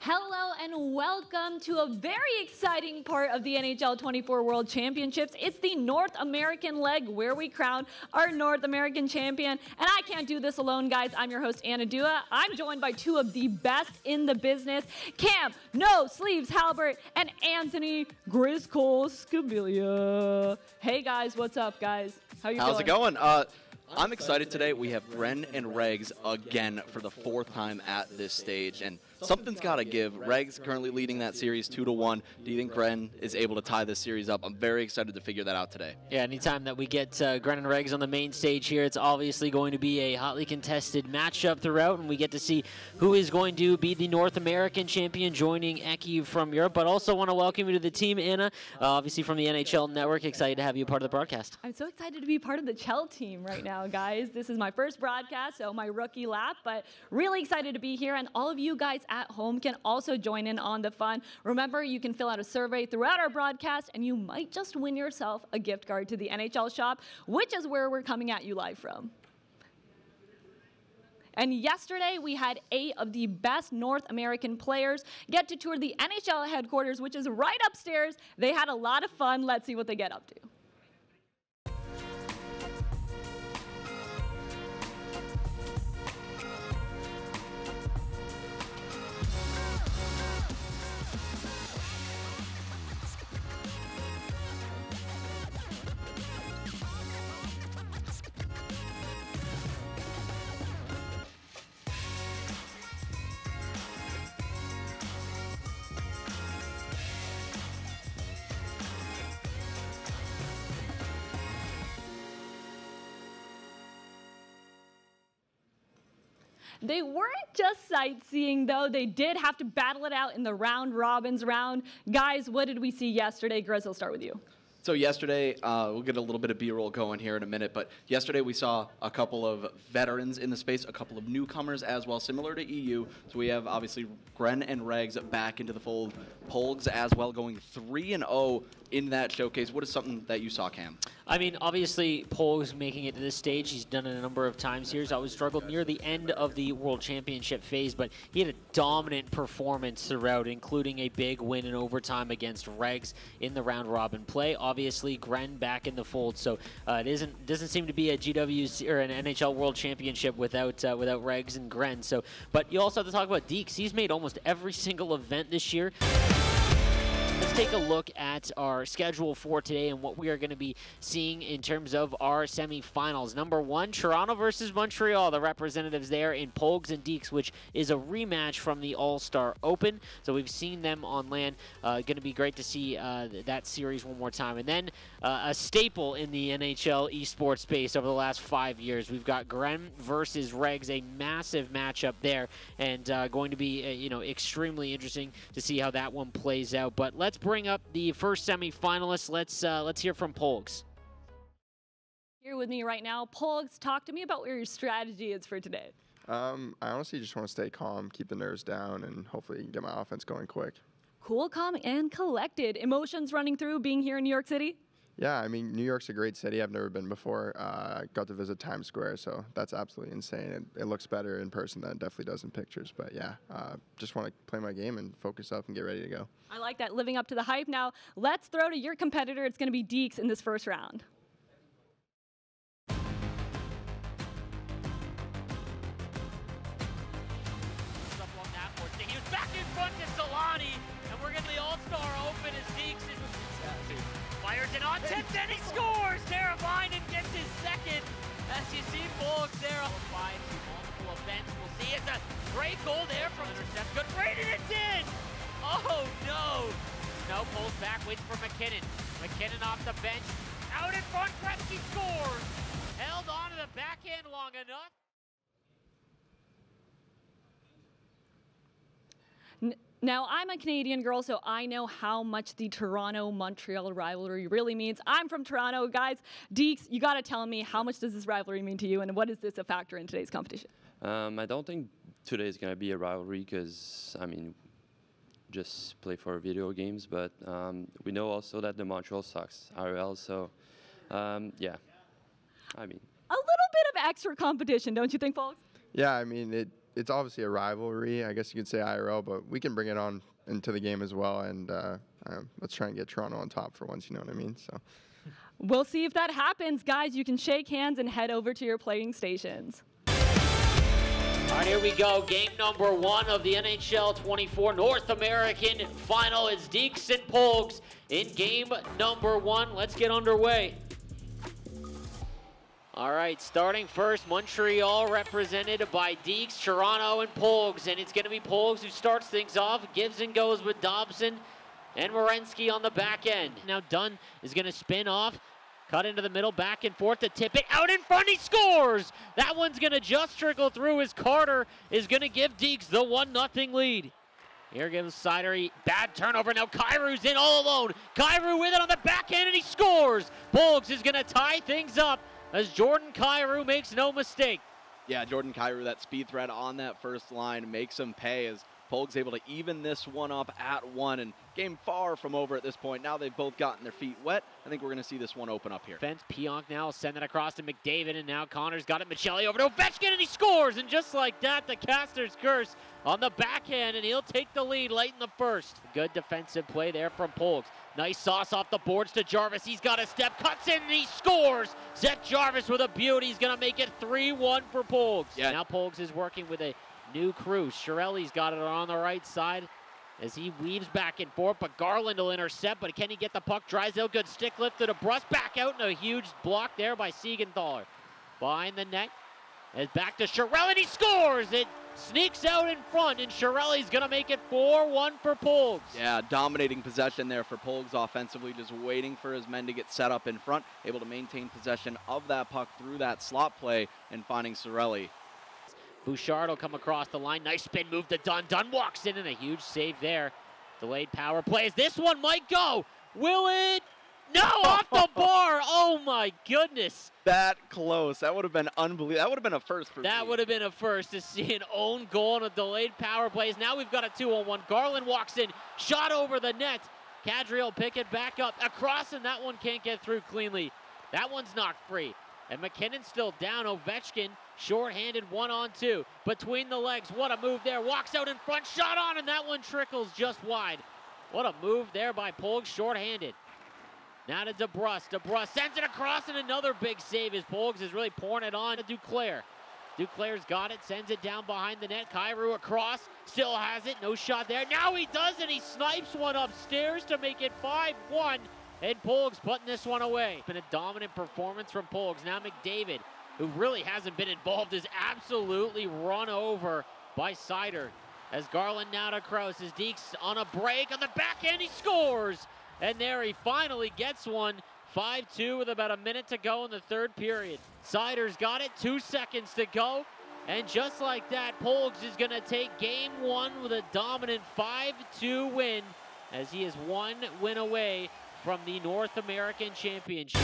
Hello and welcome to a very exciting part of the NHL 24 World Championships. It's the North American leg where we crown our North American champion. And I can't do this alone, guys. I'm your host, Anna Dua. I'm joined by two of the best in the business, Cam No Sleeves Halbert and Anthony Griscoll Scabilia. Hey guys, what's up, guys? How's it going? I'm excited today. We have Gren and Regs again for the fourth time at this stage, and something's got to give. Regs currently leading that series 2-1. Do you think Gren is able to tie this series up? I'm very excited to figure that out today. Yeah, anytime that we get Gren and Regs on the main stage here, it's obviously going to be a hotly contested matchup throughout, and we get to see who is going to be the North American champion, joining Eki from Europe. But also want to welcome you to the team, Anna, obviously from the NHL Network. Excited to have you part of the broadcast. I'm so excited to be part of the Chell team right now, guys. This is my first broadcast, so my rookie lap, but really excited to be here. And all of you guys at home can also join in on the fun. Remember, you can fill out a survey throughout our broadcast, and you might just win yourself a gift card to the NHL shop, which is where we're coming at you live from. And yesterday, we had 8 of the best North American players get to tour the NHL headquarters, which is right upstairs. They had a lot of fun. Let's see what they get up to. They weren't just sightseeing, though. They did have to battle it out in the round robins round. Guys, what did we see yesterday? Grizz, I'll start with you. So yesterday, we'll get a little bit of B-roll going here in a minute, but yesterday we saw a couple of veterans in the space, a couple of newcomers as well, similar to EU. So we have, obviously, Gren and Regs back into the fold. Polgs as well, going 3-0 in that showcase. What is something that you saw, Cam? I mean, obviously, Polgs making it to this stage. He's done it a number of times here. He's always struggled near the end of the World Championship phase, but he had a dominant performance throughout, including a big win in overtime against Regs in the round-robin play. Obviously, Gren back in the fold, so it doesn't seem to be a GW or an NHL World Championship without Regs and Gren. So, but you also have to talk about Deeks. He's made almost every single event this year. Let's take a look at our schedule for today and what we are going to be seeing in terms of our semifinals. Number 1, Toronto versus Montreal, the representatives there in Polgs and Deeks, which is a rematch from the All-Star Open. So we've seen them on land. Going to be great to see that series one more time. And then a staple in the NHL esports space over the last 5 years. We've got Gren versus Regs, a massive matchup there, and going to be extremely interesting to see how that one plays out. But let's bring up the first semifinalists. Let's hear from Polgs. Here with me right now, Polgs, talk to me about what your strategy is for today. I honestly just want to stay calm, keep the nerves down, and hopefully get my offense going quick. Cool, calm, and collected. Emotions running through being here in New York City? Yeah, I mean, New York's a great city. I've never been before. I got to visit Times Square, so that's absolutely insane. It looks better in person than it definitely does in pictures. But yeah, just want to play my game and focus up and get ready to go. I like that, living up to the hype. Now, let's throw to your competitor. It's going to be Deeks in this first round. He was back in front to Solani, and we're getting the All-Star Open as Deeks is fires it on tips, and he scores! Teravainen gets his second. As you see, Polgs there applied to multiple events. We'll see it's a great goal there from Intercept. Good raid, and it's in! Oh no! Snow pulls back, waits for McKinnon. McKinnon off the bench. Out in front, Gretzky scores! Held on to the backhand long enough. Now, I'm a Canadian girl, so I know how much the Toronto-Montreal rivalry really means. I'm from Toronto, guys. Deeks, you got to tell me, how much does this rivalry mean to you, and what is this a factor in today's competition? I don't think today is going to be a rivalry because, I mean, just play for video games, but we know also that the Montreal sucks IRL, so yeah, I mean. A little bit of extra competition, don't you think, folks? Yeah, I mean, it's obviously a rivalry. I guess you could say IRL, but we can bring it on into the game as well. And let's try and get Toronto on top for once, you know what I mean? So We'll see if that happens. Guys, you can shake hands and head over to your playing stations. All right, here we go. Game number 1 of the NHL 24 North American Final. It's Deeks and Polgs in game number 1. Let's get underway. All right, starting first, Montreal represented by Deeks, Toronto, and Polgs. And it's going to be Polgs who starts things off. Gibson goes with Dobson and Werenski on the back end. Now Dunn is going to spin off. Cut into the middle, back and forth to tip it. Out in front, he scores! That one's going to just trickle through as Carter is going to give Deeks the 1-0 lead. Here gives Sider, bad turnover. Now Kairu's in all alone. Kairu with it on the backhand, and he scores! Polgs is going to tie things up as Jordan Kairu makes no mistake. Yeah, Jordan Kairu, that speed threat on that first line, makes him pay as Polg's able to even this one up at 1, and game far from over at this point. Now they've both gotten their feet wet. I think we're going to see this one open up here. Fence, Pionk now send it across to McDavid, and now Connor's got it. Michelli over to Ovechkin, and he scores! And just like that, the Caster's curse on the backhand, and he'll take the lead late in the first. Good defensive play there from Polgs. Nice sauce off the boards to Jarvis. He's got a step, cuts in, and he scores! Seth Jarvis with a beauty. He's going to make it 3-1 for Polgs. Yeah. Now Polgs is working with a new crew. Chiarelli's got it on the right side as he weaves back and forth, but Garland will intercept, but can he get the puck? Drysdale, good stick lift to DeBrusk, back out, and a huge block there by Siegenthaler. Behind the net, as back to Chiarelli, and he scores! It sneaks out in front, and Chiarelli's going to make it 4-1 for Polgs. Yeah, dominating possession there for Polgs offensively, just waiting for his men to get set up in front, able to maintain possession of that puck through that slot play and finding Chiarelli. Bouchard will come across the line. Nice spin move to Dunn. Dunn walks in, and a huge save there. Delayed power play as this one might go. Will it? No, off the bar. Oh, my goodness. That close. That would have been unbelievable. That would have been a first for me. That would have been a first to see an own goal on a delayed power plays. Now we've got a 2-on-1. Garland walks in. Shot over the net. Kadri will pick it back up. Across, and that one can't get through cleanly. That one's knocked free. And McKinnon's still down. Ovechkin short-handed 1-on-2. Between the legs. What a move there. Walks out in front. Shot on, and that one trickles just wide. What a move there by Polg, short-handed. Now to DeBrusk. DeBrusk sends it across, and another big save as Polgs is really pouring it on to Duclair. Duclair's got it. Sends it down behind the net. Kairu across. Still has it. No shot there. Now he does, and he snipes one upstairs to make it 5-1. And Polgs putting this one away. It's been a dominant performance from Polgs. Now McDavid, who really hasn't been involved, is absolutely run over by Sider. As Garland now to Krause. As Deeks on a break on the backhand, he scores! And there he finally gets one. 5-2 with about a minute to go in the third period. Sider's got it, 2 seconds to go. And just like that, Polgs is going to take game 1 with a dominant 5-2 win, as he is 1 win away from the North American Championship.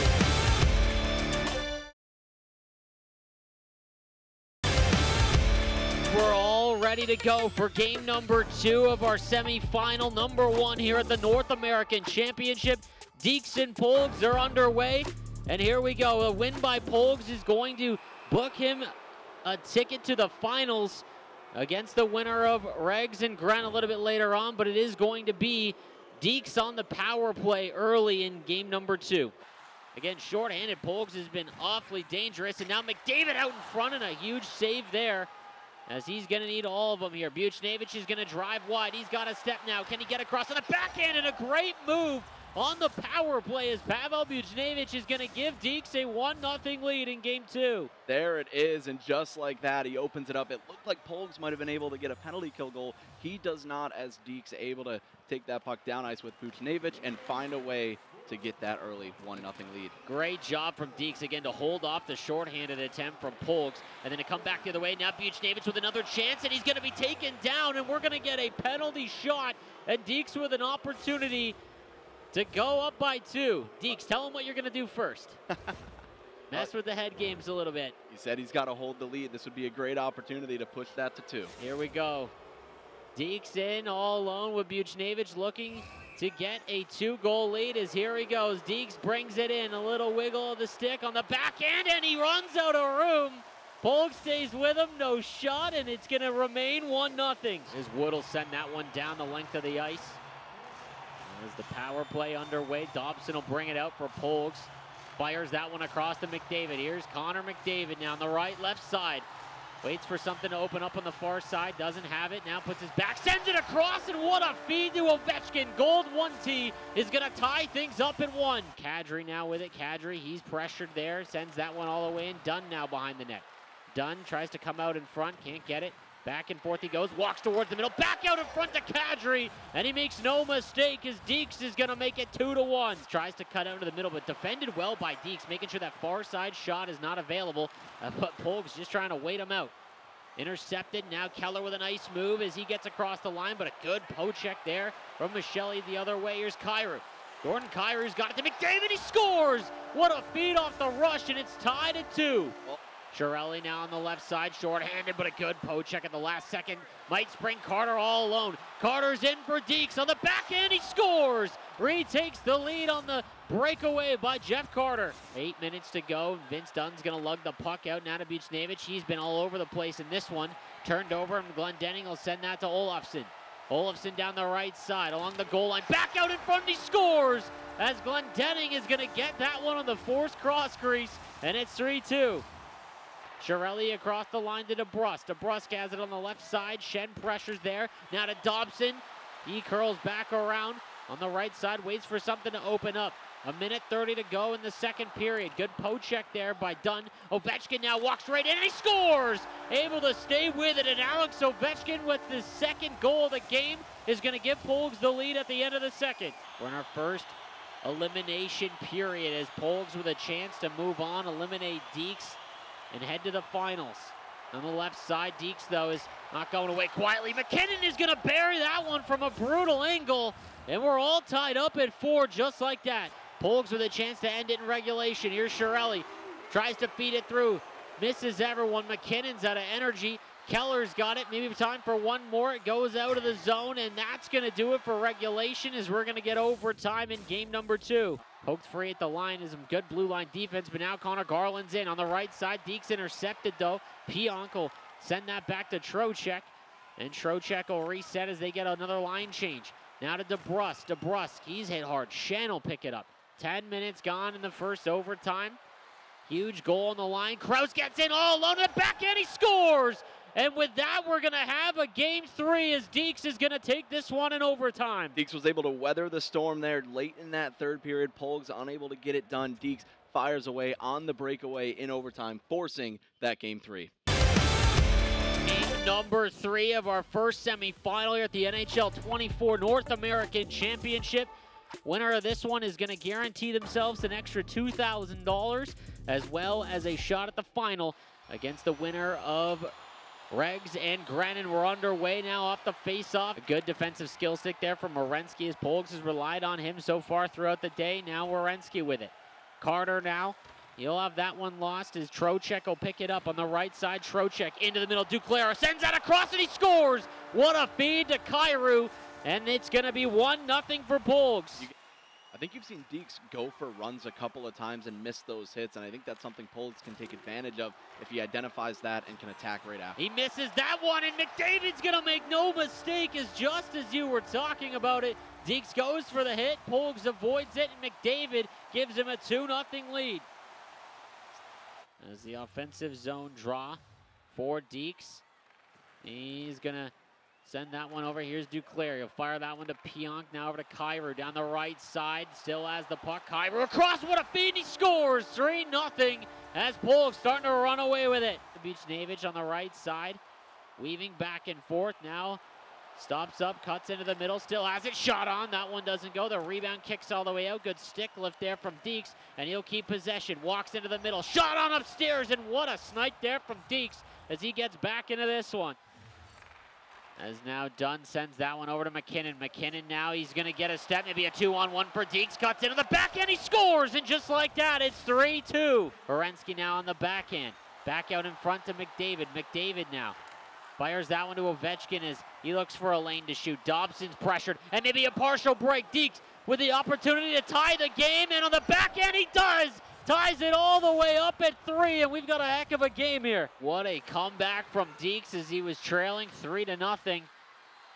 We're all ready to go for game number 2 of our semifinal, number 1 here at the North American Championship. Deeks and Polgs are underway, and here we go. A win by Polgs is going to book him a ticket to the finals against the winner of Regs and Gren a little bit later on, but it is going to be Deeks on the power play early in game number 2. Again, short-handed, Polgs has been awfully dangerous, and now McDavid out in front, and a huge save there, as he's going to need all of them here. Buchnevich is going to drive wide. He's got a step now. Can he get across on the backhand? And a great move on the power play as Pavel Buchnevich is going to give Deeks a 1-0 lead in game 2. There it is, and just like that, he opens it up. It looked like Polgs might have been able to get a penalty kill goal. He does not, as Deeks able to take that puck down ice with Buchnevich and find a way to get that early 1-0 lead. Great job from Deeks again to hold off the shorthanded attempt from Polgs, and then to come back the other way. Now Buchnevich with another chance, and he's going to be taken down, and we're going to get a penalty shot, and Deeks with an opportunity to go up by 2. Deeks, tell him what you're going to do first. Mess with the head games a little bit. He said he's got to hold the lead. This would be a great opportunity to push that to 2. Here we go. Deeks in all alone with Buchnevich looking to get a 2-goal lead as here he goes. Deeks brings it in. A little wiggle of the stick on the backhand, and he runs out of room. Polk stays with him, no shot, and it's going to remain 1-0. As Wood will send that one down the length of the ice. As the power play underway, Dobson will bring it out for Polks. Fires that one across to McDavid. Here's Connor McDavid now on the right, left side. Waits for something to open up on the far side, doesn't have it, now puts his back, sends it across, and what a feed to Ovechkin. Gold 1T is going to tie things up at 1. Kadri now with it. Kadri, he's pressured there, sends that one all the way in. Dunn now behind the net. Dunn tries to come out in front, can't get it. Back and forth he goes, walks towards the middle, back out in front to Kadri, and he makes no mistake as Deeks is going to make it 2-1. Tries to cut out into the middle, but defended well by Deeks, making sure that far side shot is not available, but Polk's just trying to wait him out. Intercepted, now Keller with a nice move as he gets across the line, but a good poke check there from Michele the other way. Here's Kyrou. Jordan Kyrou's got it to McDavid, he scores! What a feed off the rush, and it's tied at 2. Chiarelli now on the left side, short-handed, but a good poke check at the last second. Might spring Carter all alone. Carter's in for Deeks on the backhand, he scores! Retakes the lead on the breakaway by Jeff Carter. 8 minutes to go. Vince Dunn's going to lug the puck out now to Buchnevich. He's been all over the place in this one. Turned over, and Glendening will send that to Olofsson. Olofsson down the right side along the goal line. Back out in front, he scores! As Glendening is going to get that one on the forced cross crease, and it's 3-2. Chiarelli across the line to DeBrusk. DeBrusk has it on the left side. Shen pressures there. Now to Dobson. He curls back around on the right side. Waits for something to open up. 1:30 to go in the second period. Good poke check there by Dunn. Ovechkin now walks right in and he scores! Able to stay with it, and Alex Ovechkin with the second goal of the game is going to give Polks the lead at the end of the second. We're in our first elimination period as Polks with a chance to move on, eliminate Deeks, and head to the finals. On the left side, Deeks, though, is not going away quietly. McKinnon is going to bury that one from a brutal angle, and we're all tied up at 4 just like that. Polks with a chance to end it in regulation. Here's Chiarelli. Tries to feed it through. Misses everyone. McKinnon's out of energy. Keller's got it. Maybe time for one more. It goes out of the zone, and that's going to do it for regulation as we're going to get overtime in game number 2. Poked free at the line is some good blue line defense, but now Connor Garland's in on the right side. Deeks intercepted, though. Pionk will send that back to Trocheck, and Trocheck will reset as they get another line change. Now to DeBrusk. DeBrusk, he's hit hard. Shen will pick it up. 10 minutes gone in the first overtime. Huge goal on the line. Kraus gets in all alone at the back end. He scores! And with that, we're going to have a game 3 as Deeks is going to take this one in overtime. Deeks was able to weather the storm there late in that third period. Polks unable to get it done. Deeks fires away on the breakaway in overtime, forcing that game 3. Game number 3 of our first semifinal here at the NHL 24 North American Championship. Winner of this one is going to guarantee themselves an extra $2,000 as well as a shot at the final against the winner of Regs and Grennan. We're underway now off the face-off. A good defensive skill stick there from Werenski as Polks has relied on him so far throughout the day. Now Werenski with it. Carter now. He'll have that one lost as Trocheck will pick it up on the right side. Trocheck into the middle. Duclair sends that across and he scores! What a feed to Kyrou. And it's going to be 1-0 for Polks. I think you've seen Deeks go for runs a couple of times and miss those hits, and I think that's something Polks can take advantage of if he identifies that and can attack right after. He misses that one, and McDavid's going to make no mistake, as just as you were talking about it. Deeks goes for the hit, Polks avoids it, and McDavid gives him a 2-0 lead. As the offensive zone draw for Deeks, he's going to send that one over. Here's Duclair. He'll fire that one to Pionk. Now over to Kyrou down the right side. Still has the puck. Kyrou across. What a feed. He scores. 3-0 as Polk starting to run away with it. Buchnevich on the right side. Weaving back and forth. Now stops up. Cuts into the middle. Still has it. Shot on. That one doesn't go. The rebound kicks all the way out. Good stick lift there from Deeks. And he'll keep possession. Walks into the middle. Shot on upstairs. And what a snipe there from Deeks as he gets back into this one. As now Dunn sends that one over to McKinnon. McKinnon now, he's going to get a step, maybe a 2-on-1 for Deeks. Cuts into the backhand, he scores! And just like that, it's 3-2. Werenski now on the backhand. Back out in front to McDavid. McDavid now fires that one to Ovechkin as he looks for a lane to shoot. Dobson's pressured, and maybe a partial break. Deeks with the opportunity to tie the game, and on the backhand he does! ties it all the way up at 3, and we've got a heck of a game here. What a comeback from Deeks as he was trailing 3-0.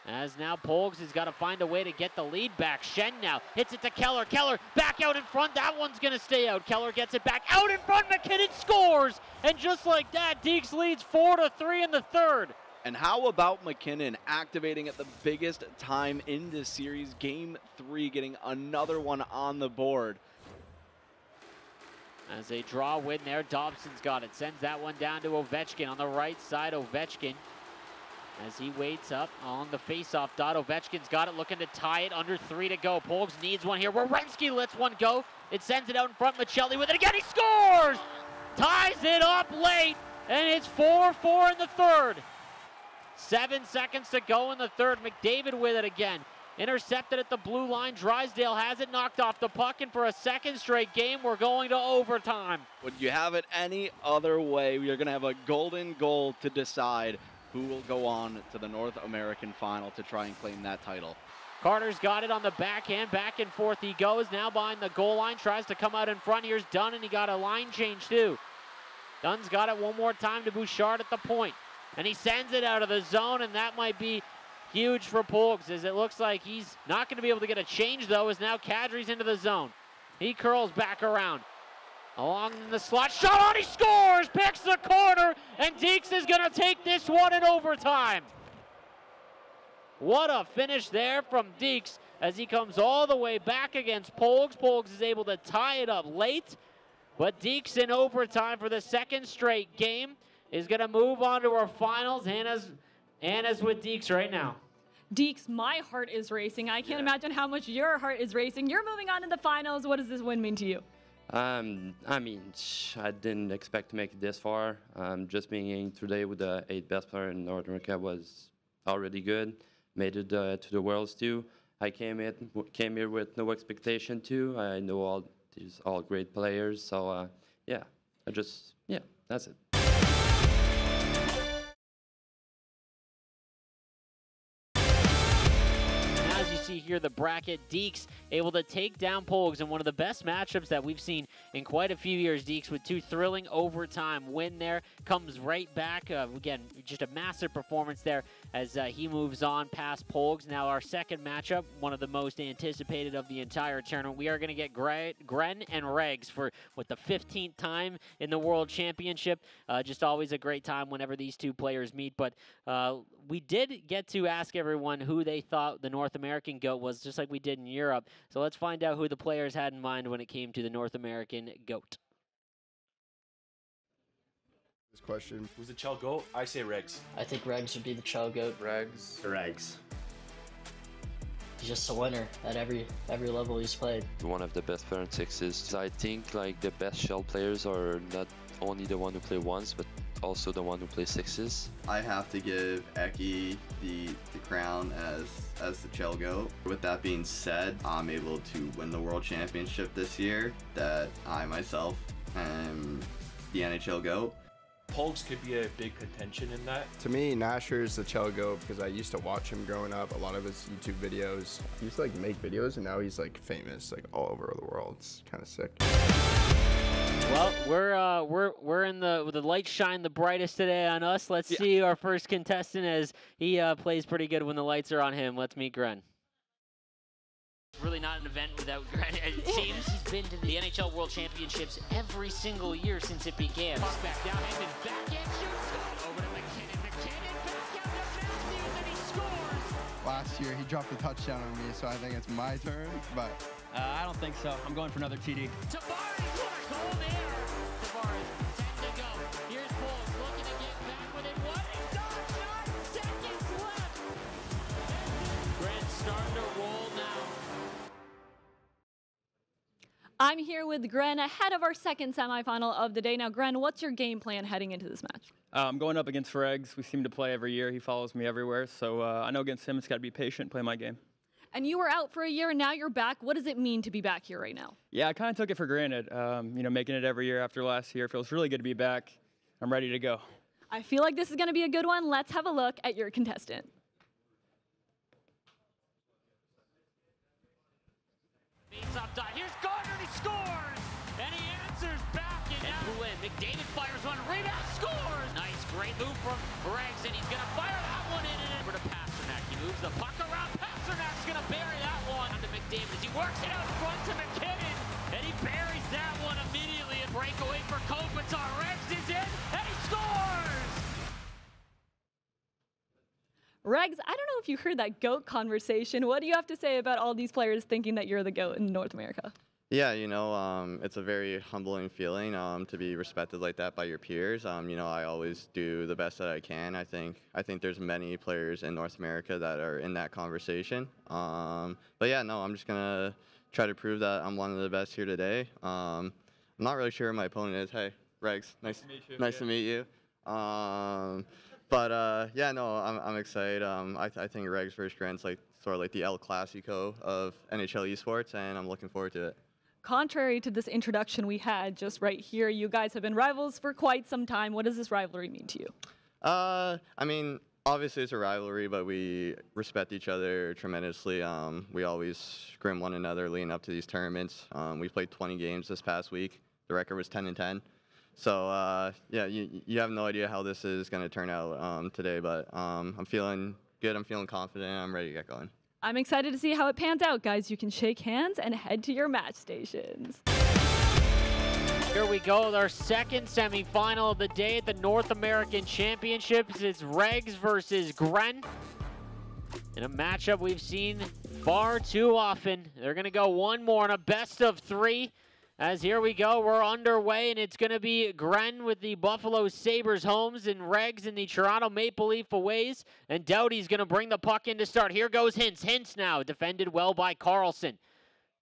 As now Polgs has got to find a way to get the lead back. Shen now hits it to Keller. Keller back out in front. That one's going to stay out. Keller gets it back out in front. McKinnon scores. And just like that, Deeks leads 4-3 in the third. And how about McKinnon activating at the biggest time in this series, Game 3, getting another one on the board. As they draw win there, Dobson's got it. Sends that one down to Ovechkin on the right side. Ovechkin as he waits up on the faceoff dot. Ovechkin's got it, looking to tie it, under 3 to go. Polgs needs one here. Werenski lets one go. It sends it out in front. Michelli with it again. He scores! Ties it up late, and it's 4-4 in the third. 7 seconds to go in the third. McDavid with it again. Intercepted at the blue line. Drysdale has it, knocked off the puck, and for a second straight game, we're going to overtime. Would you have it any other way? We are going to have a golden goal to decide who will go on to the North American final to try and claim that title. Carter's got it on the backhand. Back and forth he goes. Now behind the goal line. Tries to come out in front. Here's Dunn, and he got a line change too. Dunn's got it one more time to Bouchard at the point. And he sends it out of the zone, and that might be huge for Polgs, as it looks like he's not going to be able to get a change, though, as now Kadri's into the zone. He curls back around. Along the slot, shot on, he scores! Picks the corner, and Deeks is going to take this one in overtime. What a finish there from Deeks as he comes all the way back against Polgs. Polgs is able to tie it up late, but Deeks in overtime for the second straight game is going to move on to our finals. Anna's with Deeks right now. Deeks, my heart is racing. I can't imagine how much your heart is racing. You're moving on to the finals. What does this win mean to you? I mean, I didn't expect to make it this far. Just being in today with the 8th best player in North America was already good. Made it to the Worlds too. I came here with no expectation too. I know these all great players. So that's it. See here the bracket. Deeks able to take down Polgs in one of the best matchups that we've seen in quite a few years. Deeks with 2 thrilling overtime win there. Comes right back. Again, just a massive performance there as he moves on past Polgs. Now our second matchup, one of the most anticipated of the entire tournament. We are going to get Gren and Regs for the 15th time in the World Championship. Just always a great time whenever these two players meet. But we did get to ask everyone who they thought the North American GOAT was, just like we did in Europe. So let's find out who the players had in mind when it came to the North American GOAT. This question. Who's the Chell GOAT? I say Regs. I think Regs would be the Chell GOAT. Regs. He's just a winner at every level he's played. One of the best player in sixes. I think like the best shell players are not only the one who play ones, but also the one who plays sixes. I have to give Eki the crown as the Chell GOAT. With that being said, I'm able to win the World Championship this year, that I myself am the NHL GOAT. Polgs could be a big contention in that. To me, Nasher is the Chell GOAT because I used to watch him growing up. A lot of his YouTube videos. He used to like make videos, and now he's like famous like all over the world. It's kind of sick. Well, we're in the lights shine the brightest today on us. Let's see our first contestant as he plays pretty good when the lights are on him. Let's meet Gren. It's really not an event without Gren. It seems he's been to the NHL World Championships every single year since it began. Puck back down and backhand shoots over to McKinnon. McKinnon back out to Matthews and he scores. Last year he dropped a touchdown on me, so I think it's my turn. But I don't think so. I'm going for another TD. Tavares, what a goal there! Tavares, 10 to go. Here's Polgs looking to get back with it. What a shot! 9 seconds left! Grant's starting to roll now. I'm here with Gren ahead of our second semifinal of the day. Now, Gren, what's your game plan heading into this match? I'm going up against Regs. We seem to play every year. He follows me everywhere. So I know against him, it's got to be patient, play my game. And you were out for a year, and now you're back. What does it mean to be back here right now? Yeah, I kind of took it for granted. Making it every year after last year feels really good to be back. I'm ready to go. I feel like this is going to be a good one. Let's have a look at your contestant. Face off dot. Here's Gardner, and he scores! And he answers McDavid fires one, rebound, scores! Nice, great move from Regs, and he's gonna fire that one in and over to Pasternak. He moves the puck around, Pasternak's gonna bury that one onto McDavid as he works it out front to McKinnon, and he buries that one immediately. A breakaway for Kopitar. Regs is in, and he scores! Regs, I don't know if you heard that GOAT conversation. What do you have to say about all these players thinking that you're the GOAT in North America? Yeah, it's a very humbling feeling to be respected like that by your peers. I always do the best that I can. I think there's many players in North America that are in that conversation. But yeah, no, I'm just gonna try to prove that I'm one of the best here today. I'm not really sure who my opponent is. Hey, Regs, nice to meet you. But yeah, no, I'm excited. I think Regs versus Grant's sort of like the El Clasico of NHL esports, and I'm looking forward to it. Contrary to this introduction we had just right here, you guys have been rivals for quite some time. What does this rivalry mean to you? I mean, obviously it's a rivalry, but we respect each other tremendously. We always scrim one another leading up to these tournaments. We played 20 games this past week. The record was 10-10. So yeah, you have no idea how this is going to turn out today, but I'm feeling good. I'm feeling confident. I'm ready to get going. I'm excited to see how it pans out, guys. You can shake hands and head to your match stations. Here we go with our second semifinal of the day at the North American Championships. It's Regs versus Gren. In a matchup we've seen far too often. They're going to go one more in a best of three. As here we go, we're underway, and it's going to be Gren with the Buffalo Sabres homes and Regs in the Toronto Maple Leaf aways. And Doughty's going to bring the puck in to start. Here goes Hintz. Hintz now defended well by Carlson.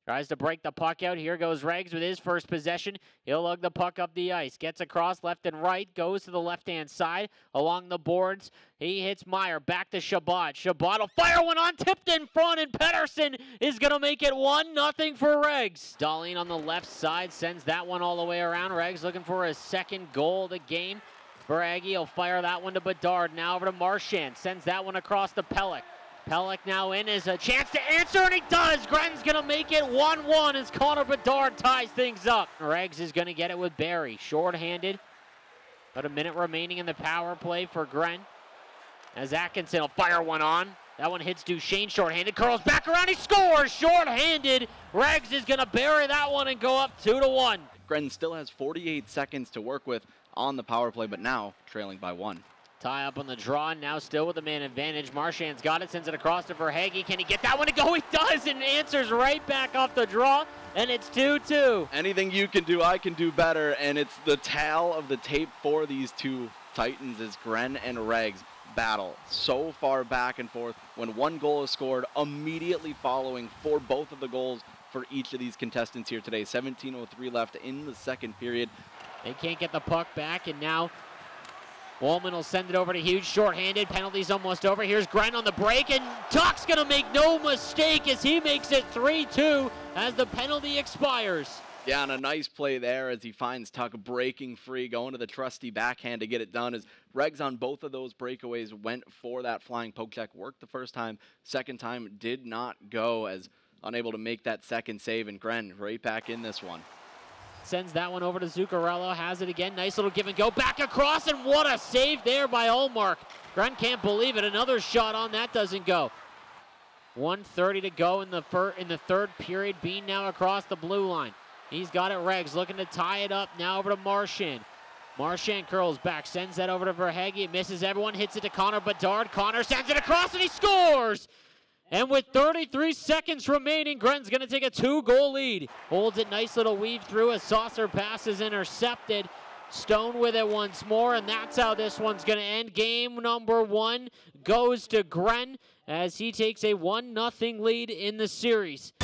Tries to break the puck out. Here goes Regs with his first possession. He'll lug the puck up the ice. Gets across left and right. Goes to the left-hand side along the boards. He hits Meyer. Back to Shabbat. Shabbat will fire one on. Tipped in front, and Pettersson is going to make it 1-0 for Regs. Dahlin on the left side sends that one all the way around. Regs looking for his second goal of the game. For Aggie, he'll fire that one to Bedard. Now over to Marchand. Sends that one across to Pelech. Pelech now in is a chance to answer, and he does. Gren's going to make it 1-1 as Connor Bedard ties things up. Regs is going to get it with Barry. Short-handed. About a minute remaining in the power play for Gren. As Atkinson will fire one on. That one hits Duchesne short-handed. Curls back around. He scores short-handed. Regs is going to bury that one and go up 2-1. Gren still has 48 seconds to work with on the power play, but now trailing by 1. Tie up on the draw, now still with the man advantage. Marchand's got it, sends it across to Verhaeghe. Can he get that one to go? He does, and answers right back off the draw, and it's 2-2. Anything you can do, I can do better, and it's the tale of the tape for these two Titans as Gren and Regs battle so far back and forth. When one goal is scored, immediately following for both of the goals for each of these contestants here today. 17:03 left in the second period. They can't get the puck back, and now Woolman will send it over to Hughes, short-handed. Penalty's almost over. Here's Gren on the break, and Tuck's going to make no mistake as he makes it 3-2 as the penalty expires. Yeah, and a nice play there as he finds Tuck breaking free, going to the trusty backhand to get it done. As Regs on both of those breakaways went for that flying poke check. Worked the first time, second time did not go, as unable to make that second save, and Gren right back in this one. Sends that one over to Zuccarello, has it again. Nice little give and go. Back across, and what a save there by Ullmark. Gren can't believe it. Another shot on that doesn't go. 1:30 to go in the third period. Bean now across the blue line. He's got it. Regs looking to tie it up. Now over to Marchand. Marchand curls back, sends that over to Verhaeghe. Misses everyone, hits it to Connor Bedard. Connor sends it across, and he scores! And with 33 seconds remaining, Gren's going to take a 2-goal lead. Holds it, nice little weave through. A saucer pass is intercepted. Stone with it once more, and that's how this one's going to end. Game number 1 goes to Gren as he takes a 1-0 lead in the series.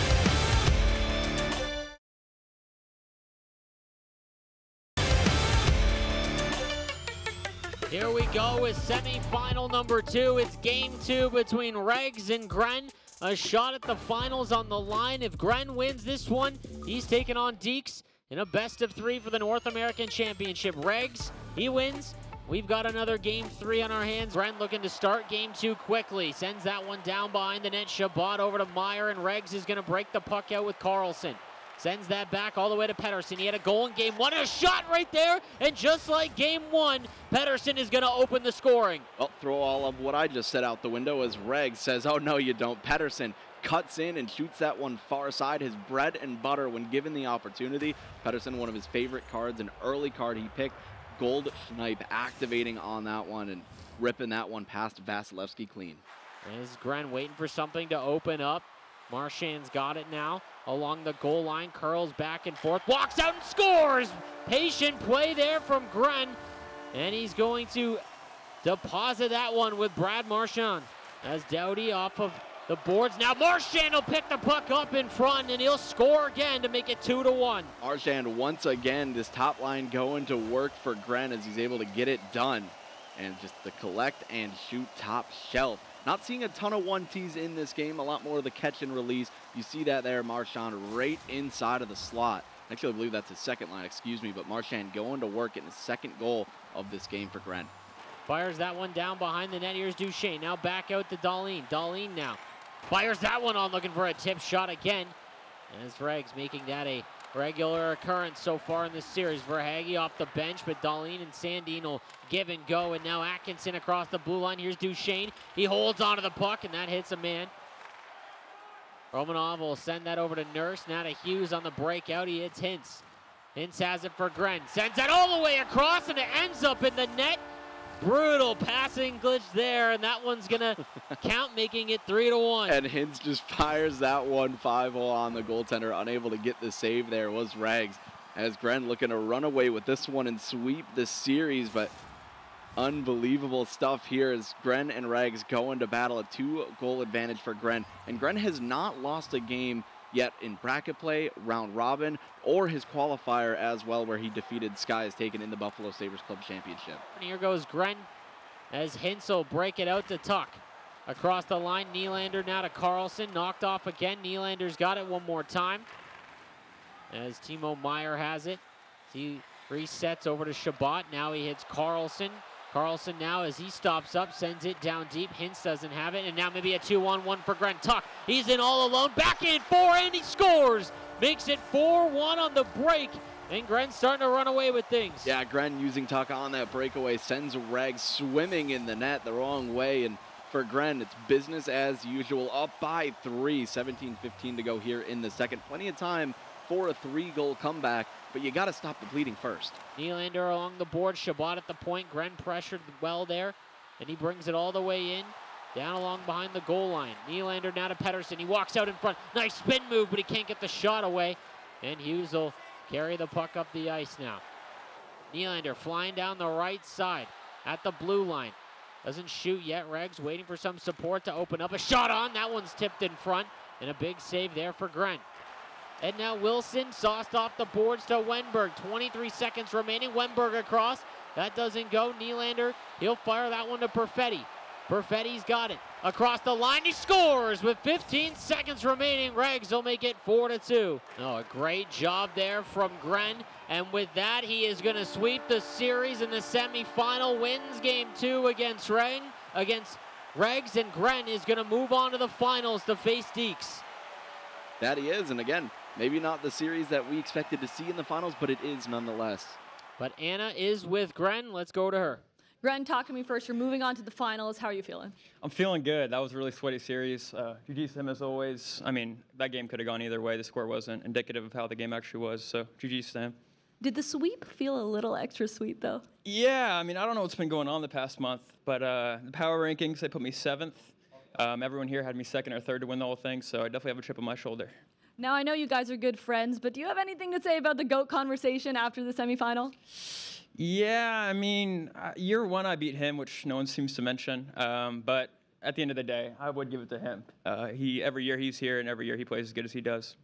Here we go with semifinal number 2. It's game 2 between Regs and Gren. A shot at the finals on the line. If Gren wins this one, he's taking on Deeks in a best of 3 for the North American Championship. Regs, he wins. We've got another game 3 on our hands. Gren looking to start game 2 quickly. Sends that one down behind the net. Shabbat over to Meyer, and Regs is going to break the puck out with Carlson. Sends that back all the way to Pettersson. He had a goal in game 1, and a shot right there. And just like game 1, Pettersson is going to open the scoring. Well, throw all of what I just said out the window as Reg says, oh, no, you don't. Pettersson cuts in and shoots that one far side. His bread and butter when given the opportunity. Pettersson, one of his favorite cards, an early card he picked. Gold Schneip activating on that one and ripping that one past Vasilevsky clean. As Gren waiting for something to open up. Marchand's got it now along the goal line, curls back and forth, walks out and scores! Patient play there from Gren, and he's going to deposit that one with Brad Marchand. As Doughty off of the boards. Now Marchand will pick the puck up in front, and he'll score again to make it 2-1. Marchand once again, this top line going to work for Gren as he's able to get it done. And just the collect and shoot top shelf. Not seeing a ton of 1-Ts in this game, a lot more of the catch and release. You see that there, Marchand right inside of the slot. Actually, I believe that's his second line, excuse me, but Marchand going to work in his second goal of this game for Gren. Fires that one down behind the net. Here's Duchesne. Now back out to Dahlin. Dahlin now fires that one on, looking for a tip shot again. As Regs making that a regular occurrence so far in this series. Verhaeghe off the bench, but Dahlin and Sandin will give and go. And now Atkinson across the blue line. Here's Duchesne. He holds onto the puck, and that hits a man. Romanov will send that over to Nurse. Now to Hughes on the breakout. He hits Hintz. Hintz has it for Gren. Sends that all the way across, and it ends up in the net. Brutal passing glitch there, and that one's going to count, making it 3-1. And Hintz just fires that one 5-0 on the goaltender. Unable to get the save there was Rags. As Gren looking to run away with this one and sweep the series, but unbelievable stuff here as Gren and Rags go into battle. A 2-goal advantage for Gren. And Gren has not lost a game yet in bracket play, round robin, or his qualifier as well, where he defeated Skies taken in the Buffalo Sabres Club Championship. And here goes Gren as Hintz will break it out to Tuck. Across the line, Nylander now to Carlson, knocked off again. Nylander's got it one more time as Timo Meier has it. He resets over to Shabbat. Now he hits Carlson. Carlson now, as he stops up, sends it down deep. Hintz doesn't have it, and now maybe a 2-on-1 for Gren. Tuck, he's in all alone, back in 4, and he scores! Makes it 4-1 on the break, and Gren's starting to run away with things. Yeah, Gren using Tuck on that breakaway, sends Rags swimming in the net the wrong way, and for Gren, it's business as usual, up by 3, 17-15 to go here in the second. Plenty of time for a 3-goal comeback, but you got to stop the bleeding first. Nylander along the board, Shabbat at the point. Gren pressured well there, and he brings it all the way in, down along behind the goal line. Nylander now to Pettersson. He walks out in front. Nice spin move, but he can't get the shot away, and Hughes will carry the puck up the ice now. Nylander flying down the right side at the blue line. Doesn't shoot yet. Regs waiting for some support to open up. A shot on. That one's tipped in front, and a big save there for Gren. And now Wilson sauced off the boards to Wenberg. 23 seconds remaining. Wenberg across. That doesn't go. Nylander, he'll fire that one to Perfetti. Perfetti's got it. Across the line, he scores with 15 seconds remaining. Regs will make it 4-2. Oh, a great job there from Gren. And with that, he is going to sweep the series in the semifinal. Wins game 2 against Regs. And Gren is going to move on to the finals to face Deeks. That he is, and again, maybe not the series that we expected to see in the finals, but it is nonetheless. But Anna is with Gren. Let's go to her. Gren, talk to me first. You're moving on to the finals. How are you feeling? I'm feeling good. That was a really sweaty series. GG Sim as always. I mean, that game could have gone either way. The score wasn't indicative of how the game actually was, so GG Sim. Did the sweep feel a little extra sweet, though? Yeah, I mean, I don't know what's been going on the past month, but the power rankings, they put me 7th. Everyone here had me 2nd or 3rd to win the whole thing, so I definitely have a chip on my shoulder. Now, I know you guys are good friends, but do you have anything to say about the GOAT conversation after the semifinal? Yeah, I mean, year 1 I beat him, which no one seems to mention, but at the end of the day, I would give it to him. Every year he's here, and every year he plays as good as he does.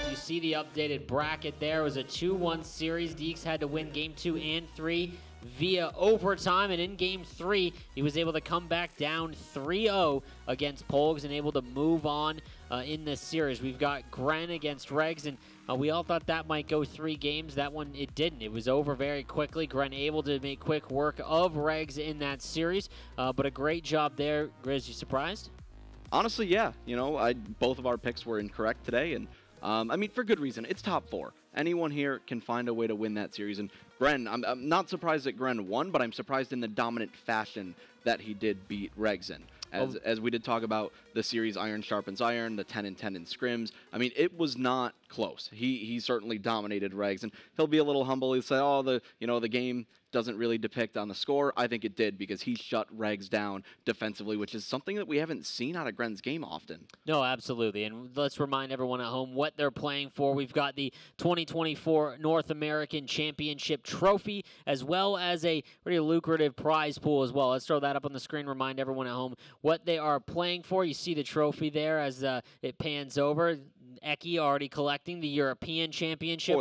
You see the updated bracket there. It was a 2-1 series. Deeks had to win game 2 and 3 via overtime, and in game 3 he was able to come back down 3-0 against Polgs and able to move on in this series. We've got Gren against Regs, and we all thought that might go 3 games. That one, it didn't. It was over very quickly. Gren able to make quick work of Regs in that series, but a great job there. Grizz, you surprised? Honestly, yeah. You know, both of our picks were incorrect today, and I mean, for good reason. It's top 4. Anyone here can find a way to win that series. And Gren, I'm not surprised that Gren won, but I'm surprised in the dominant fashion that he did beat Regs in. As we did talk about the series Iron Sharpens Iron, the 10-10 in scrims. I mean, it was not close. He certainly dominated Regs, and he'll be a little humble. He'll say, "Oh, the game doesn't really depict on the score." I think it did, because he shut Regs down defensively, which is something that we haven't seen out of Gren's game often. No, absolutely. And let's remind everyone at home what they're playing for. We've got the 2024 North American Championship trophy, as well as a pretty lucrative prize pool as well. Let's throw that up on the screen, remind everyone at home what they are playing for. You see the trophy there as it pans over. Eki already collecting the European Championship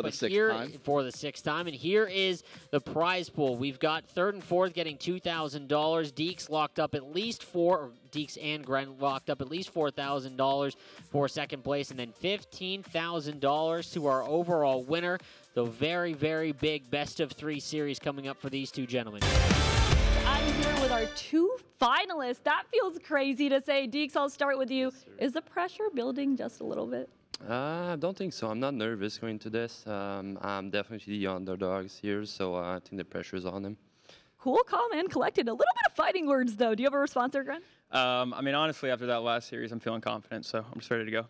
for the sixth time. And here is the prize pool. We've got 3rd and 4th getting $2,000. Deeks locked up at least Deeks and Gren locked up at least $4,000 for 2nd place, and then $15,000 to our overall winner. The very, very big best of 3 series coming up for these two gentlemen. I'm here with our 2 finalists. That feels crazy to say. Deeks, I'll start with you. Is the pressure building just a little bit? I don't think so. I'm not nervous going to this. I'm definitely the underdogs here, so I think the pressure's on them. Cool, calm, and collected. A little bit of fighting words, though. Do you have a response there, Gren? I mean, honestly, after that last series, I'm feeling confident, so I'm just ready to go.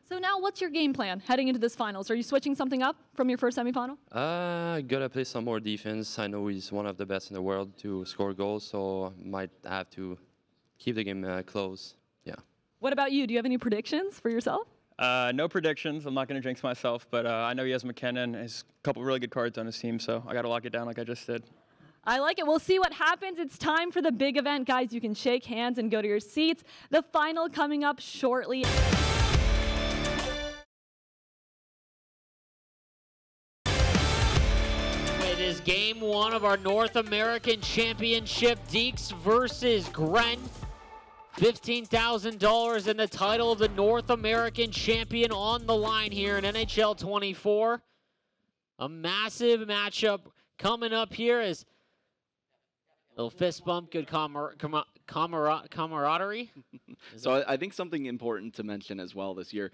So now what's your game plan heading into this finals? Are you switching something up from your first semifinal? Gotta play some more defense. I know he's one of the best in the world to score goals, so might have to keep the game close. Yeah. What about you? Do you have any predictions for yourself? No predictions. I'm not going to jinx myself, but I know he has McKinnon. Has a couple really good cards on his team, so I got to lock it down like I just did. I like it. We'll see what happens. It's time for the big event. Guys, you can shake hands and go to your seats. The final coming up shortly. It is game 1 of our North American Championship. Deeks versus Gren. $15,000 and the title of the North American Champion on the line here in NHL 24. A massive matchup coming up here as a little fist bump, good camaraderie. So I think something important to mention as well this year,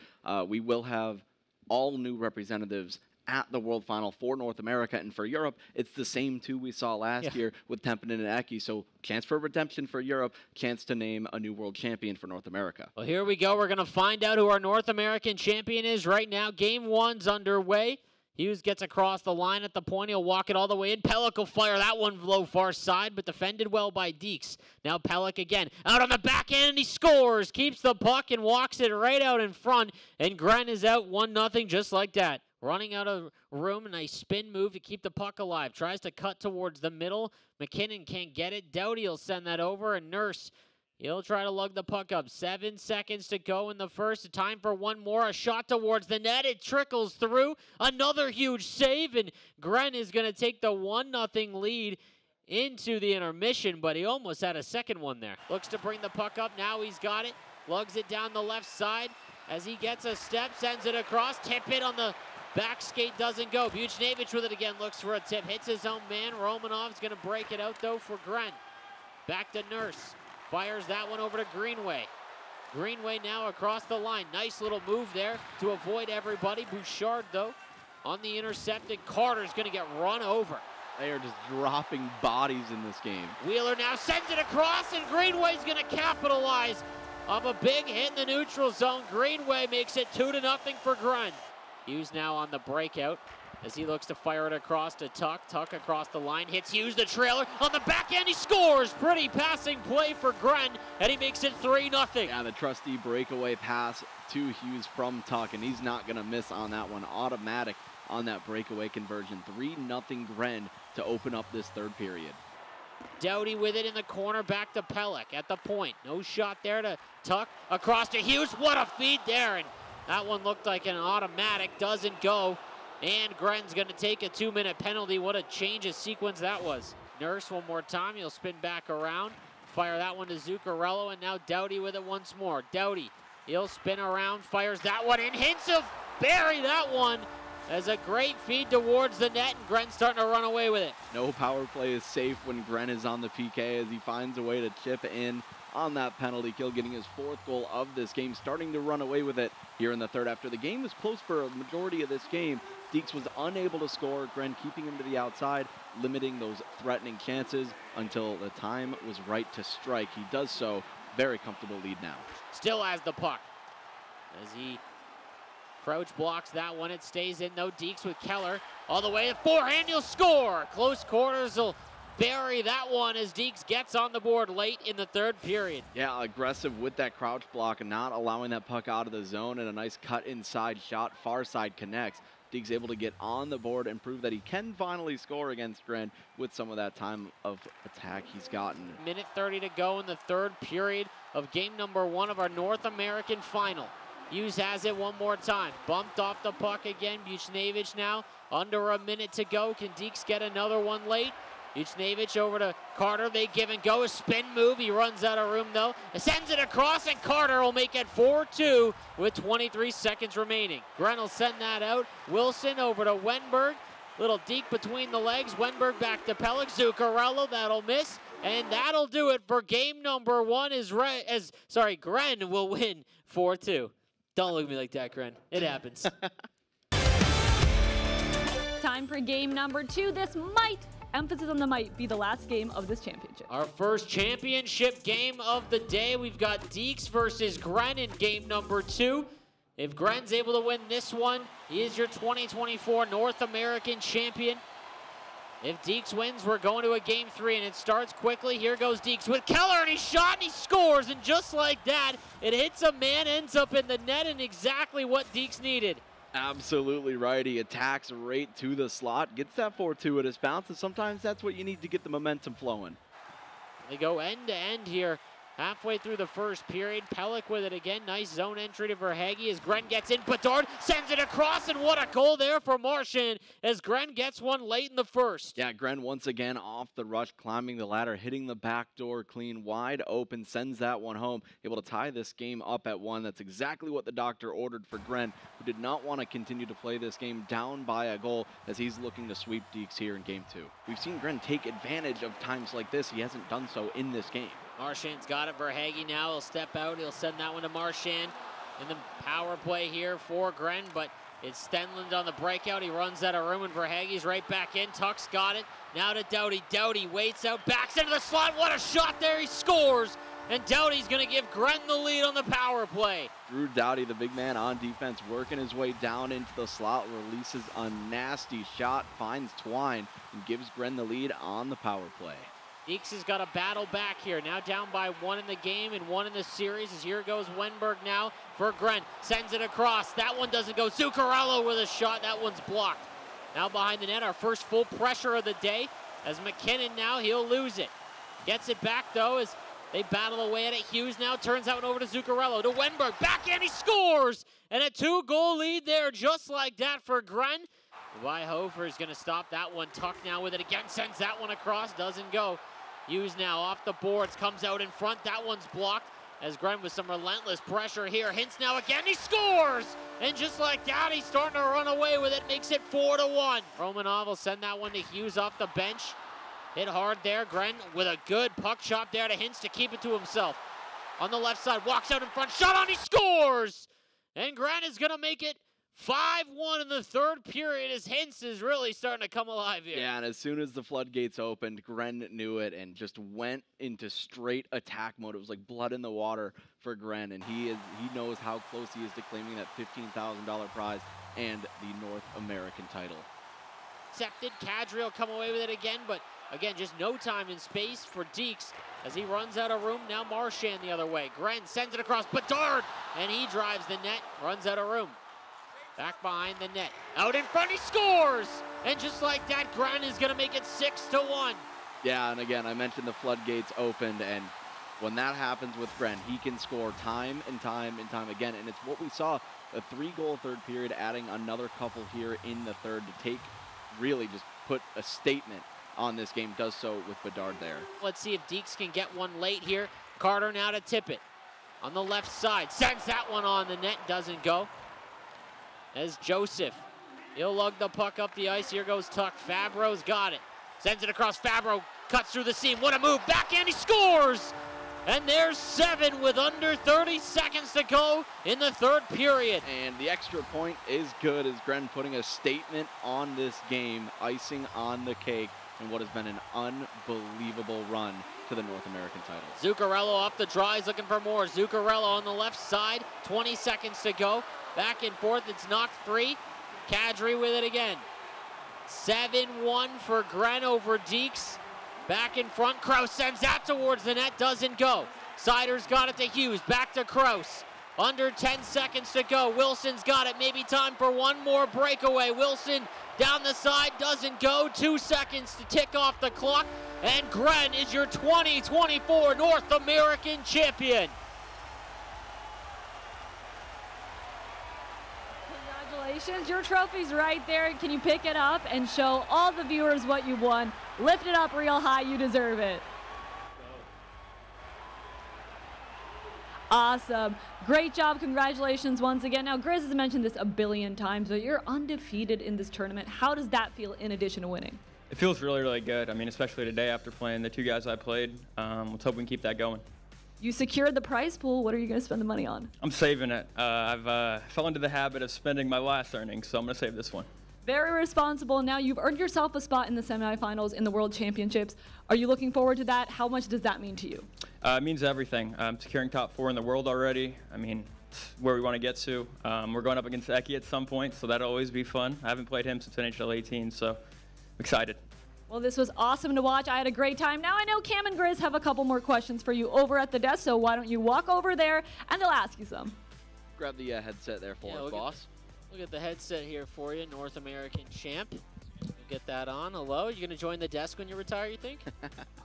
we will have all new representatives at the World Final for North America, and for Europe, it's the same 2 we saw last year with Tempinen and Eki. So chance for redemption for Europe, chance to name a new world champion for North America. Well, here we go. We're going to find out who our North American champion is right now. Game 1's underway. Hughes gets across the line at the point. He'll walk it all the way in. Pelech will fire that one low far side, but defended well by Deeks. Now Pelech again. Out on the back end, and he scores. Keeps the puck and walks it right out in front. And Gren is out 1-0 just like that. Running out of room, and a spin move to keep the puck alive. Tries to cut towards the middle. McKinnon can't get it. Doughty will send that over, and Nurse, he'll try to lug the puck up. 7 seconds to go in the first. Time for one more. A shot towards the net. It trickles through. Another huge save, and Gren is going to take the 1-0 lead into the intermission, but he almost had a second one there. Looks to bring the puck up. Now he's got it. Lugs it down the left side. As he gets a step, sends it across. Tip it on the back skate, doesn't go. Buchnevich with it again, looks for a tip. Hits his own man. Romanov's going to break it out, though, for Gren. Back to Nurse. Fires that one over to Greenway. Greenway now across the line. Nice little move there to avoid everybody. Bouchard, though, on the intercepted. Carter's going to get run over. They are just dropping bodies in this game. Wheeler now sends it across, and Greenway's going to capitalize off a big hit in the neutral zone. Greenway makes it 2-0 for Gren. Hughes now on the breakout as he looks to fire it across to Tuck. Tuck across the line, hits Hughes, the trailer. On the back end, he scores! Pretty passing play for Gren, and he makes it 3-0. Yeah, the trusty breakaway pass to Hughes from Tuck, and he's not going to miss on that one. Automatic on that breakaway conversion. 3-0 Gren to open up this 3rd period. Doughty with it in the corner, back to Pelech at the point. No shot there to Tuck. Across to Hughes. What a feed there, and that one looked like an automatic, doesn't go, and Gren's going to take a 2-minute penalty. What a change of sequence that was. Nurse one more time, he'll spin back around, fire that one to Zuccarello, and now Doughty with it once more. Doughty, he'll spin around, fires that one in. Hintz bury that one as a great feed towards the net, and Gren's starting to run away with it. No power play is safe when Gren is on the PK as he finds a way to chip in on that penalty kill, getting his 4th goal of this game, starting to run away with it here in the third. After the game was close for a majority of this game, Deeks was unable to score. Gren keeping him to the outside, limiting those threatening chances until the time was right to strike. He does so. Very comfortable lead now. Still has the puck as he crouch blocks that one. It stays in though. Deeks with Keller all the way. Forehand, he'll score. Close quarters will bury that one as Deeks gets on the board late in the third period. Yeah, aggressive with that crouch block and not allowing that puck out of the zone, and a nice cut inside shot. Far side connects. Deeks able to get on the board and prove that he can finally score against Gren with some of that time of attack he's gotten. Minute 30 to go in the third period of game number 1 of our North American final. Hughes has it one more time. Bumped off the puck again. Buchnevich now under a minute to go. Can Deeks get another one late? Buchnevich over to Carter. They give and go. A spin move. He runs out of room though. Sends it across and Carter will make it 4-2 with 23 seconds remaining. Gren will send that out. Wilson over to Wenberg. Little deke between the legs. Wenberg back to Pellick. Zuccarello, that'll miss. And that'll do it for game number 1 Gren will win 4-2. Don't look at me like that, Gren. It happens. Time for game number 2. This might, emphasis on the might, be the last game of this championship. Our first championship game of the day. We've got Deeks versus Gren in game number 2. If Gren's able to win this one, he is your 2024 North American champion. If Deeks wins, we're going to a game 3, and it starts quickly. Here goes Deeks with Keller, and he shot, and he scores, and just like that, it hits a man, ends up in the net, and exactly what Deeks needed. Absolutely right. He attacks right to the slot, gets that 4-2 at his bounce, and sometimes that's what you need to get the momentum flowing. They go end to end here. Halfway through the first period, Pellick with it again. Nice zone entry to Verhaeghe as Gren gets in. Bedard sends it across, and what a goal there for Marchand as Gren gets one late in the first. Yeah, Gren once again off the rush, climbing the ladder, hitting the back door clean, wide open, sends that one home. Able to tie this game up at 1. That's exactly what the doctor ordered for Gren, who did not want to continue to play this game down by a goal as he's looking to sweep Deeks here in game 2. We've seen Gren take advantage of times like this. He hasn't done so in this game. Marchand's got it. Verhaeghe now. He'll step out. He'll send that one to Marchand. In the power play here for Gren, but it's Stenlund on the breakout. He runs out of room, and Verhaeghe's right back in. Tuck's got it. Now to Doughty. Doughty waits out, backs into the slot. What a shot there. He scores. And Doughty's going to give Gren the lead on the power play. Drew Doughty, the big man on defense, working his way down into the slot, releases a nasty shot, finds Twine, and gives Gren the lead on the power play. Deeks has got a battle back here. Now down by 1 in the game and 1 in the series. As here goes Wenberg now for Gren. Sends it across. That one doesn't go. Zuccarello with a shot. That one's blocked. Now behind the net, our first full pressure of the day. As McKinnon now, he'll lose it. Gets it back though as they battle away at it. Hughes now turns that one over to Zuccarello. To Wenberg. Backhand, he scores! And a 2-goal lead there just like that for Gren. Hofer is going to stop that one. Tuck now with it again. Sends that one across. Doesn't go. Hughes now off the boards, comes out in front. That one's blocked as Gren with some relentless pressure here. Hintz now again, he scores! And just like that, he's starting to run away with it, makes it 4-1. Romanov will send that one to Hughes off the bench. Hit hard there. Gren with a good puck shot there to Hintz to keep it to himself. On the left side, walks out in front, shot on, he scores! And Gren is going to make it 5-1 in the third period as Hintz is really starting to come alive here. Yeah, and as soon as the floodgates opened, Gren knew it and just went into straight attack mode. It was like blood in the water for Gren, and he knows how close he is to claiming that $15,000 prize and the North American title. Accepted. Kadri will come away with it again, but again, just no time and space for Deeks as he runs out of room. Now Marchand the other way. Gren sends it across Bedard, and he drives the net, runs out of room. Back behind the net. Out in front, he scores! And just like that, Gren is going to make it 6-1. Yeah, and again, I mentioned the floodgates opened, and when that happens with Gren, he can score time and time and time again. And it's what we saw, a 3-goal third period, adding another couple here in the third to take, really just put a statement on this game. Does so with Bedard there. Let's see if Deeks can get one late here. Carter now to tip it. On the left side, sends that one on the net, doesn't go. As Joseph, he'll lug the puck up the ice. Here goes Tuck. Fabro's got it. Sends it across. Fabro cuts through the seam. What a move. Backhand, he scores! And there's 7 with under 30 seconds to go in the third period. And the extra point is good as Gren putting a statement on this game, icing on the cake in what has been an unbelievable run to the North American title. Zuccarello off the draw, he's looking for more. Zuccarello on the left side, 20 seconds to go. Back and forth, it's knocked free. Kadri with it again. 7-1 for Gren over Deeks. Back in front, Kraus sends that towards the net, doesn't go. Sider's got it to Hughes, back to Kraus. Under 10 seconds to go, Wilson's got it, maybe time for one more breakaway. Wilson down the side, doesn't go, 2 seconds to tick off the clock, and Gren is your 2024 North American champion. Congratulations, your trophy's right there. Can you pick it up and show all the viewers what you won? Lift it up real high, you deserve it. Awesome. Great job, congratulations once again. Now, Grizz has mentioned this a billion times, but you're undefeated in this tournament. How does that feel in addition to winning? It feels really, really good. I mean, especially today after playing the 2 guys I played. Let's hope we can keep that going. You secured the prize pool. What are you going to spend the money on? I'm saving it. I've fell into the habit of spending my last earnings, so I'm going to save this one. Very responsible. Now you've earned yourself a spot in the semifinals in the World Championships. Are you looking forward to that? How much does that mean to you? It means everything. Securing top 4 in the world already. I mean, it's where we want to get to. We're going up against Eki at some point, so that'll always be fun. I haven't played him since NHL 18, so I'm excited. Well, this was awesome to watch. I had a great time. Now I know Cam and Grizz have a couple more questions for you over at the desk, so why don't you walk over there and they'll ask you some. Grab the headset there for us, boss. Look at the headset here for you, North American champ. You'll get that on. Hello, you gonna join the desk when you retire, you think?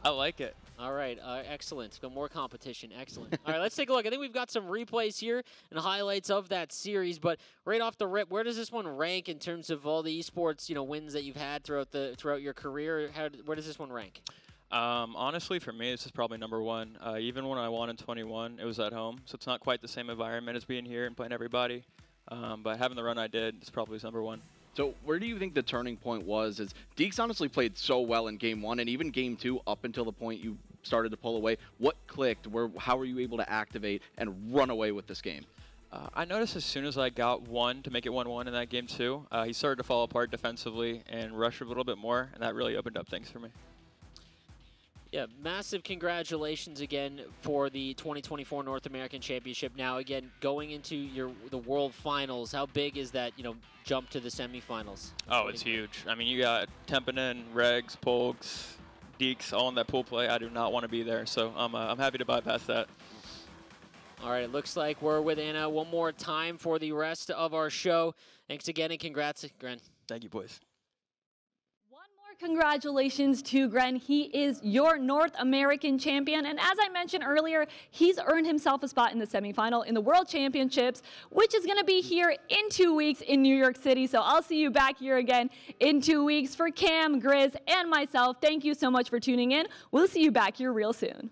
I like it. All right, excellent. Got more competition, excellent. All right, let's take a look. I think we've got some replays here and highlights of that series, but right off the rip, where does this one rank in terms of all the esports, wins that you've had throughout your career? Where does this one rank? Honestly, for me, this is probably number 1. Even when I won in 21, it was at home, so it's not quite the same environment as being here and playing everybody. But having the run I did is probably number 1. So where do you think the turning point was? As Deeks honestly played so well in Game 1 and even Game 2 up until the point you started to pull away. What clicked? How were you able to activate and run away with this game? I noticed as soon as I got 1 to make it 1-1 in that Game 2, he started to fall apart defensively and rush a little bit more, and that really opened up things for me. Yeah, massive congratulations again for the 2024 North American Championship. Now, again, going into the World Finals, how big is that, jump to the semifinals? Oh, it's huge. I mean, you got Tempinen, Regs, Polks, Deeks, all in that pool play. I do not want to be there, so I'm happy to bypass that. All right, it looks like we're within one more time for the rest of our show. Thanks again, and congrats, Gren. Thank you, boys. Congratulations to Gren. He is your North American champion. And as I mentioned earlier, he's earned himself a spot in the semifinal in the World Championships, which is going to be here in 2 weeks in New York City. So I'll see you back here again in 2 weeks. For Cam, Grizz, and myself, thank you so much for tuning in. We'll see you back here real soon.